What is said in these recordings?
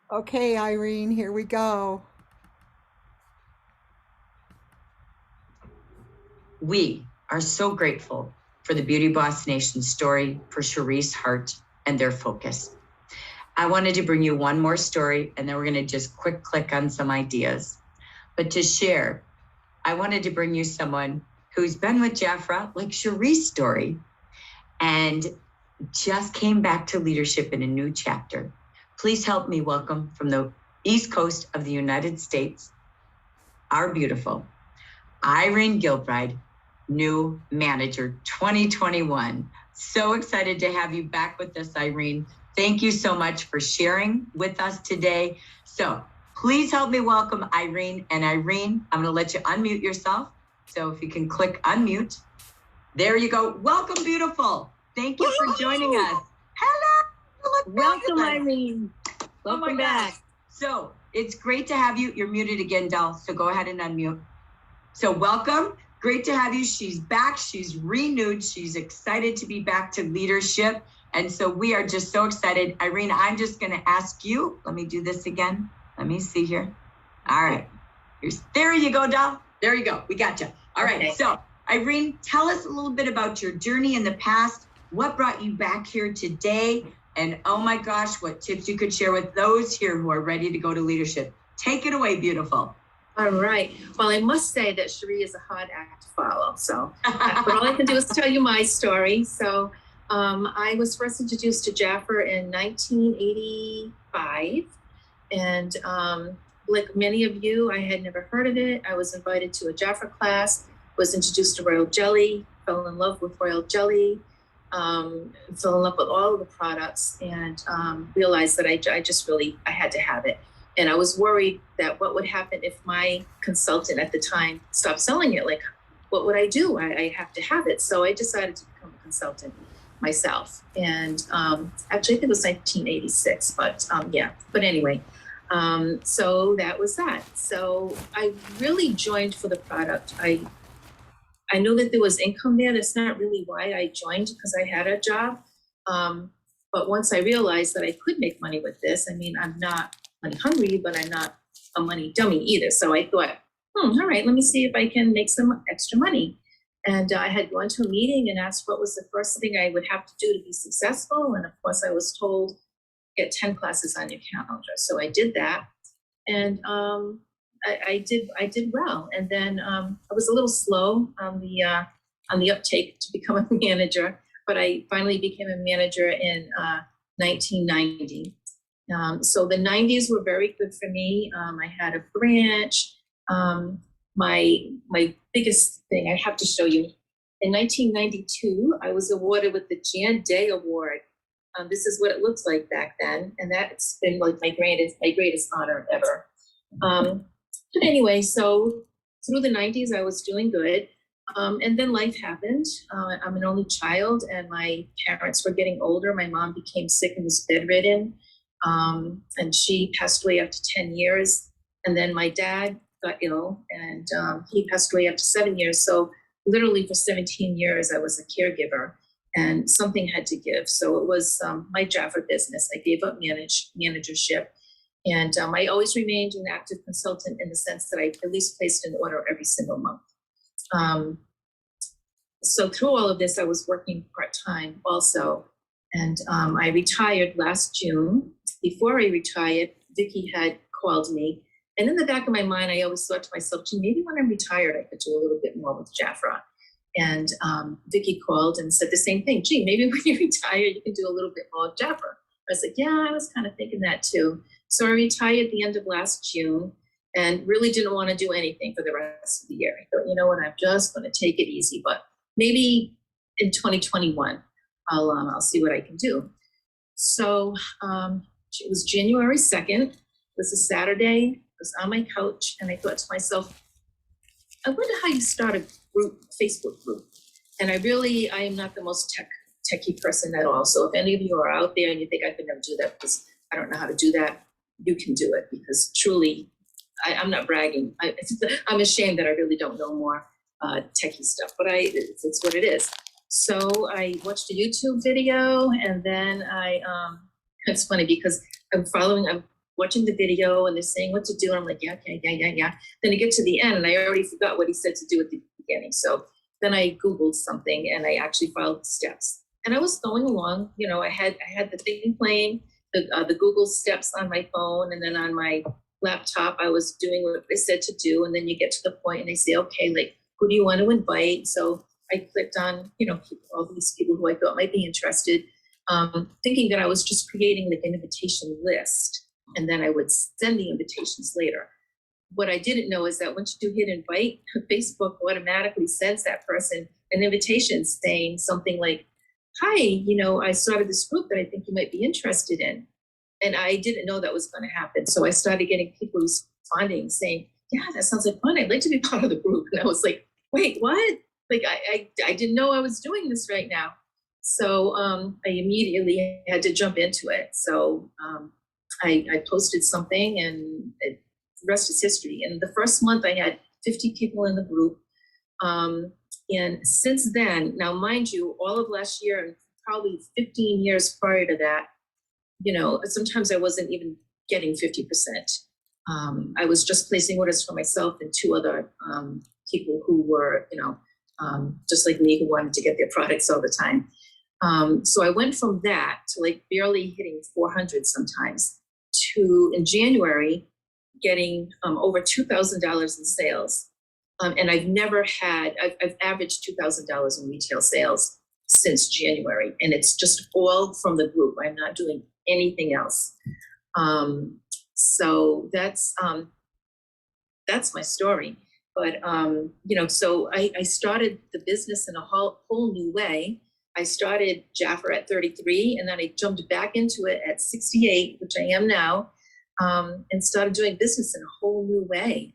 Okay, Irene, here we go. We are so grateful for the Beauty Boss Nation story, for Cherie's heart and their focus. I wanted to bring you one more story, and then we're going to just quick click on some ideas. But to share, I wanted to bring you someone who's been with Jafra, like Cherie's story, and just came back to leadership in a new chapter. Please help me welcome from the East Coast of the United States, our beautiful Irene Gilbride, new manager 2021. So excited to have you back with us, Irene. Thank you so much for sharing with us today. So please help me welcome Irene. And Irene, I'm going to let you unmute yourself. So if you can click unmute. There you go. Welcome, beautiful. Thank you for joining us. Hello. Welcome, Irene. Welcome back. Gosh. So it's great to have you. You're muted again, Del. So go ahead and unmute. So welcome. Great to have you. She's back. She's renewed. She's excited to be back to leadership. And so we are just so excited. Irene, I'm just going to ask you. Let me do this again. Let me see here. All right. There you go, Del. There you go. We got you. All right. Okay. So Irene, tell us a little bit about your journey in the past. What brought you back here today? And oh my gosh, what tips you could share with those here who are ready to go to leadership. Take it away, beautiful. All right. Well, I must say that Cherie is a hard act to follow. So, but all I can do is tell you my story. So, I was first introduced to Jaffer in 1985. And like many of you, I had never heard of it. I was invited to a Jaffer class, was introduced to royal jelly, fell in love with royal jelly, fell in love with all of the products, and realized that I had to have it. And I was worried that what would happen if my consultant at the time stopped selling it? Like, what would I do? I have to have it. So I decided to become a consultant myself. And actually, I think it was 1986, but yeah. But anyway, so that was that. So I really joined for the product. I know that there was income there. That's not really why I joined, because I had a job. But once I realized that I could make money with this, I mean, I'm not money hungry, but I'm not a money dummy either. So I thought, all right, let me see if I can make some extra money. And I had gone to a meeting and asked what was the first thing I would have to do to be successful. And of course, I was told, get 10 classes on your calendar. So I did that. And I did well. And then I was a little slow on the uptake to become a manager, but I finally became a manager in 1990. So the 90s were very good for me. I had a branch. My biggest thing I have to show you, in 1992, I was awarded with the Jan Day Award. This is what it looks like back then, and that's been like my greatest honor ever. But anyway, so through the 90s, I was doing good. And then life happened. I'm an only child, and my parents were getting older. My mom became sick and was bedridden. And she passed away after 10 years. And then my dad got ill, and he passed away after 7 years. So literally for 17 years, I was a caregiver, and something had to give. So it was my Jaffa business. I gave up managership. And I always remained an active consultant in the sense that I at least placed an order every single month. So through all of this, I was working part-time also. And I retired last June. Before I retired, Vicki had called me. And in the back of my mind, I always thought to myself, gee, maybe when I'm retired, I could do a little bit more with Jafra. And Vicki called and said the same thing. Gee, maybe when you retire, you can do a little bit more with Jafra. I was like, yeah, I was kind of thinking that too. So I retired at the end of last June and really didn't want to do anything for the rest of the year. I thought, you know what, I'm just going to take it easy. But maybe in 2021, I'll see what I can do. So it was January 2nd. It was a Saturday. I was on my couch, and I thought to myself, I wonder how you start a group, Facebook group. And I am not the most techie person at all. So if any of you are out there and you think I could never do that because I don't know how to do that, you can do it, because truly, I'm not bragging. I'm ashamed that I really don't know more techie stuff, but it's what it is. So I watched a YouTube video, and then it's funny because I'm watching the video and they're saying what to do. And I'm like, yeah, okay, yeah. Then I get to the end and I already forgot what he said to do at the beginning. So then I Googled something and I actually followed the steps. And I was going along, I had the thing playing, the Google steps on my phone, and then on my laptop, I was doing what they said to do. And then you get to the point and they say, okay, like, who do you want to invite? So I clicked on, all these people who I thought might be interested, thinking that I was just creating like an invitation list, and then I would send the invitations later. What I didn't know is that once you hit invite, Facebook automatically sends that person an invitation saying something like, hi, I started this group that I think you might be interested in. And I didn't know that was going to happen. So I started getting people responding saying, yeah, that sounds like fun. I'd like to be part of the group. And I was like, wait, what? Like, I didn't know I was doing this right now. So I immediately had to jump into it. So I posted something, and the rest is history. And the first month I had 50 people in the group. And since then, now mind you, all of last year and probably 15 years prior to that, sometimes I wasn't even getting 50%. I was just placing orders for myself and two other people who were, just like me, who wanted to get their products all the time. So I went from that to like barely hitting 400 sometimes to, in January, getting over $2,000 in sales. And I've never had, I've averaged $2,000 in retail sales since January. And it's just all from the group. I'm not doing anything else. So that's my story. But, so I started the business in a whole new way. I started Jaffa at 33, and then I jumped back into it at 68, which I am now, and started doing business in a whole new way.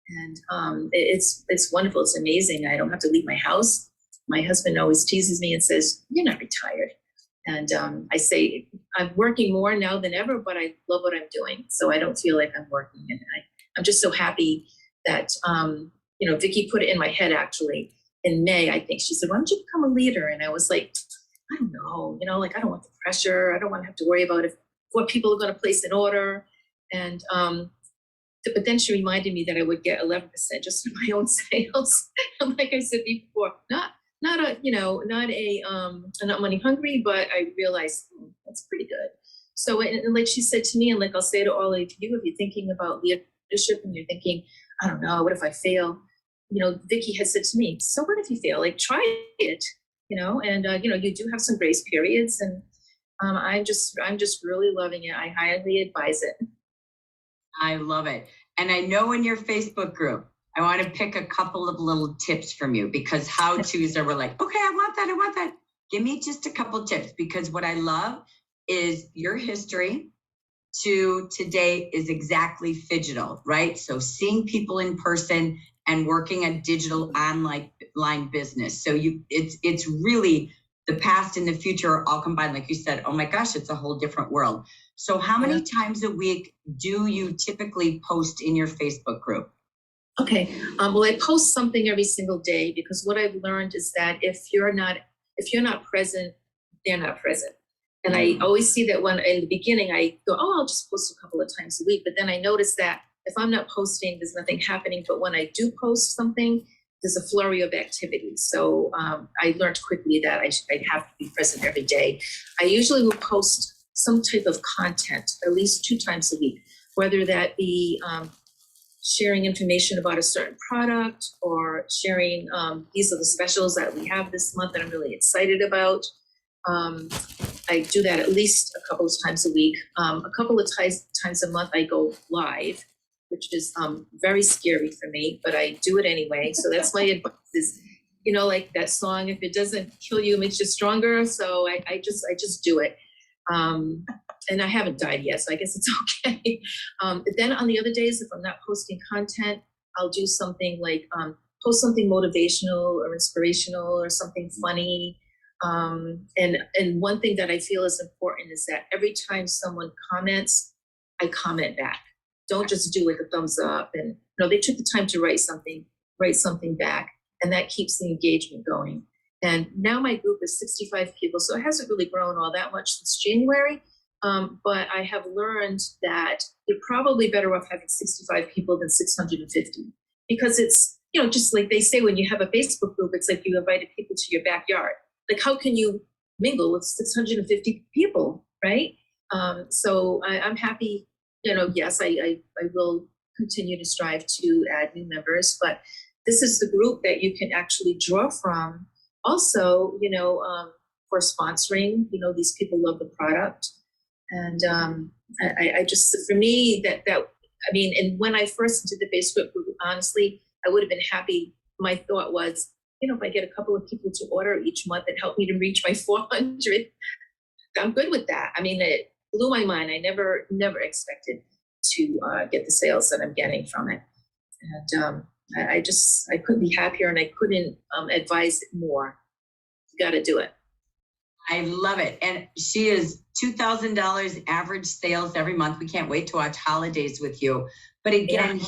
And it's wonderful. It's amazing. I don't have to leave my house. My husband always teases me and says, you're not retired. And I say, I'm working more now than ever, but I love what I'm doing. So I don't feel like I'm working. And I'm just so happy that, Vicki put it in my head, actually, in May. I think she said, why don't you become a leader? And I was like, I don't know, I don't want the pressure. I don't want to have to worry about what people are going to place an order. And, but then she reminded me that I would get 11% just from my own sales. And like I said before, not money hungry, but I realized that's pretty good. So, and like she said to me, and like I'll say to all of you, if you're thinking about leadership and you're thinking, I don't know, what if I fail? Vicki has said to me, so what if you fail? Like, try it, and you do have some grace periods, and I'm just really loving it. I highly advise it. I love it. And I know in your Facebook group, I want to pick a couple of little tips from you, because how-tos are, we're like, okay, I want that. Give me just a couple tips, because what I love is your history to today is exactly phygital, right? So seeing people in person and working a digital online business. So it's really the past and the future are all combined. Like you said, oh my gosh, it's a whole different world. So how many times a week do you typically post in your Facebook group? Okay. Well, I post something every single day, because what I've learned is that if you're not present, they're not present. And I always see that when in the beginning I go, oh, I'll just post a couple of times a week. But then I notice that if I'm not posting, there's nothing happening. But when I do post something, there's a flurry of activity. So I learned quickly that I'd have to be present every day. I usually will post some type of content at least 2 times a week, whether that be sharing information about a certain product, or sharing these are the specials that we have this month that I'm really excited about. I do that at least a couple of times a week. A couple of times a month I go live, which is very scary for me, but I do it anyway. So that's my advice is, like that song, if it doesn't kill you, it makes you stronger. So I just do it. And I haven't died yet, so I guess it's okay. But then on the other days, if I'm not posting content, I'll do something like post something motivational or inspirational or something funny. And one thing that I feel is important is that every time someone comments, I comment back. Don't just do like a thumbs up. And they took the time to write something back, and that keeps the engagement going. And now my group is 65 people, so it hasn't really grown all that much since January. But I have learned that you're probably better off having 65 people than 650, because it's, just like they say, when you have a Facebook group, it's like you invited people to your backyard. Like, how can you mingle with 650 people, right? So I'm happy, yes, I will continue to strive to add new members, but this is the group that you can actually draw from. Also, for sponsoring, these people love the product. And I just, for me, and when I first did the Facebook group, honestly, I would have been happy. My thought was, if I get a couple of people to order each month and help me to reach my 400, I'm good with that. I mean, it blew my mind. I never expected to get the sales that I'm getting from it. And I couldn't be happier, and I couldn't advise it more. You got to do it. I love it. And she is $2,000 average sales every month. We can't wait to watch holidays with you. But again,